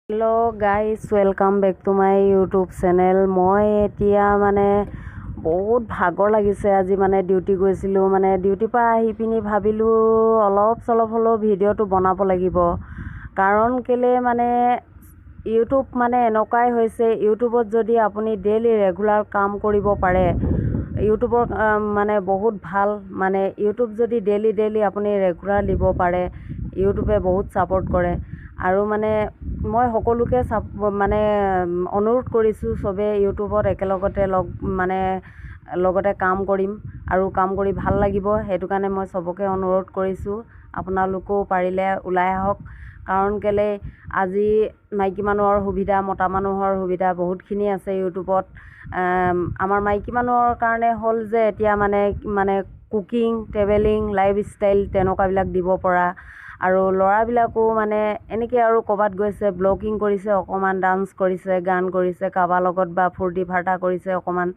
Hello guys, welcome back to my YouTube channel. মই এতিয়া মানে বহুত ভাগৰ লাগিছে আজি মানে ডিউটি গৈছিলোঁ মানে ডিউটিৰ পৰা আহি পিনি ভাবিলোঁ অলপ চলপ হ'লেও ভিডিঅ'টো বনাব লাগিব কাৰণ কেলে মানে ইউটিউব মানে এনেকুৱাই হৈছে ইউটিউবত যদি আপুনি ডেইলি ৰেগুলাৰ কাম কৰিব পাৰে ইউটিউবৰ মানে বহুত ভাল মানে ইউটিউব যদি ডেইলি আপুনি ৰেগুলাৰ দিব পাৰে ইউটিউবে বহুত ছাপোৰ্ট কৰে আৰু মানে মই সকলোকে মানে অনুৰোধ কৰিছোঁ চবে ইউটিউবত একেলগতে লগতে কাম কৰিম আৰু কাম কৰি ভাল লাগিব সেইটো কাৰণে মই চবকে অনুৰোধ কৰিছোঁ আপোনালোকেও পাৰিলে ওলাই আহক কাৰণ কেলে আজি মাইকী মানুহৰ সুবিধা মতা মানুহৰ সুবিধা বহুতখিনি আছে ইউটিউবত আমাৰ মাইকী মানুহৰ কাৰণে হ'ল যে এতিয়া মানে কুকিং ট্ৰেভেলিং লাইফষ্টাইল তেনেকুৱাবিলাক দিব পৰা আৰু ল'ৰাবিলাকো মানে এনেকৈ আৰু ক'ৰবাত গৈছে ব্লগিং কৰিছে অকণমান ডান্স কৰিছে গান কৰিছে কাৰোবাৰ লগত বা ফূৰ্তি ফাৰ্তা কৰিছে অকণমান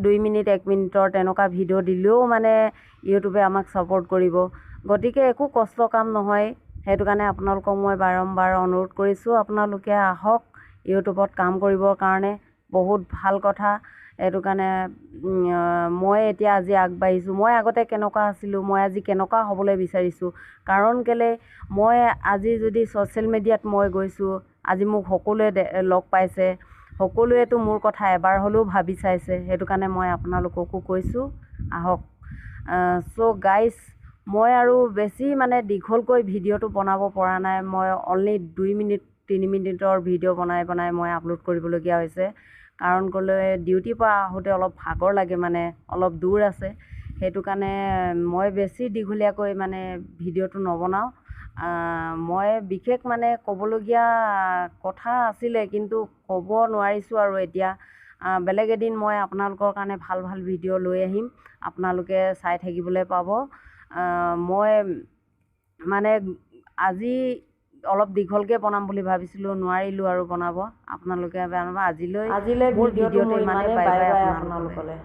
2 মিনিট 1 মিনিটৰ তেনেকুৱা ভিডিঅ' দিলেও মানে ইউটিউবে আমাক ছাপোৰ্ট কৰিব গতিকে একো কষ্ট কাম নহয় সেইটো কাৰণে আপোনালোকক মই বাৰম্বাৰ অনুৰোধ কৰিছোঁ আপোনালোকে আহক ইউটিউবত কাম কৰিবৰ কাৰণে বহুত ভাল কথা সেইটো কাৰণে মই এতিয়া আজি আগবাঢ়িছোঁ মই আগতে কেনেকুৱা আছিলোঁ মই আজি কেনেকুৱা হ'বলৈ বিচাৰিছোঁ কাৰণ কেলে মই আজি যদি ছ'চিয়েল মিডিয়াত মই গৈছোঁ আজি মোক সকলোৱে লগ পাইছে সকলোৱেতো মোৰ কথা এবাৰ হ'লেও ভাবি চাইছে সেইটো কাৰণে মই আপোনালোককো কৈছোঁ আহক চ' গাইজ মই আৰু বেছি মানে দীঘলকৈ ভিডিঅ'টো বনাব পৰা নাই মই অনলি 2 মিনিট 3 মিনিটৰ ভিডিঅ' বনাই মই আপলোড কৰিবলগীয়া হৈছে কাৰণ ক'লে ডিউটিৰ পৰা আহোঁতে অলপ ভাগৰ লাগে মানে অলপ দূৰ আছে সেইটো কাৰণে মই বেছি দীঘলীয়াকৈ মানে ভিডিঅ'টো নবনাওঁ মই বিশেষ মানে ক'বলগীয়া কথা আছিলে কিন্তু ক'ব নোৱাৰিছোঁ আৰু এতিয়া বেলেগ এদিন মই আপোনালোকৰ কাৰণে ভাল ভিডিঅ' লৈ আহিম আপোনালোকে চাই থাকিবলৈ পাব মই মানে আজি অলপ দীঘলকৈ বনাম বুলি ভাবিছিলোঁ নোৱাৰিলোঁ আৰু বনাব আপোনালোকে আজিলৈ ভিডিঅ'টো ইমানেই বাই বাই আপোনালোকলৈ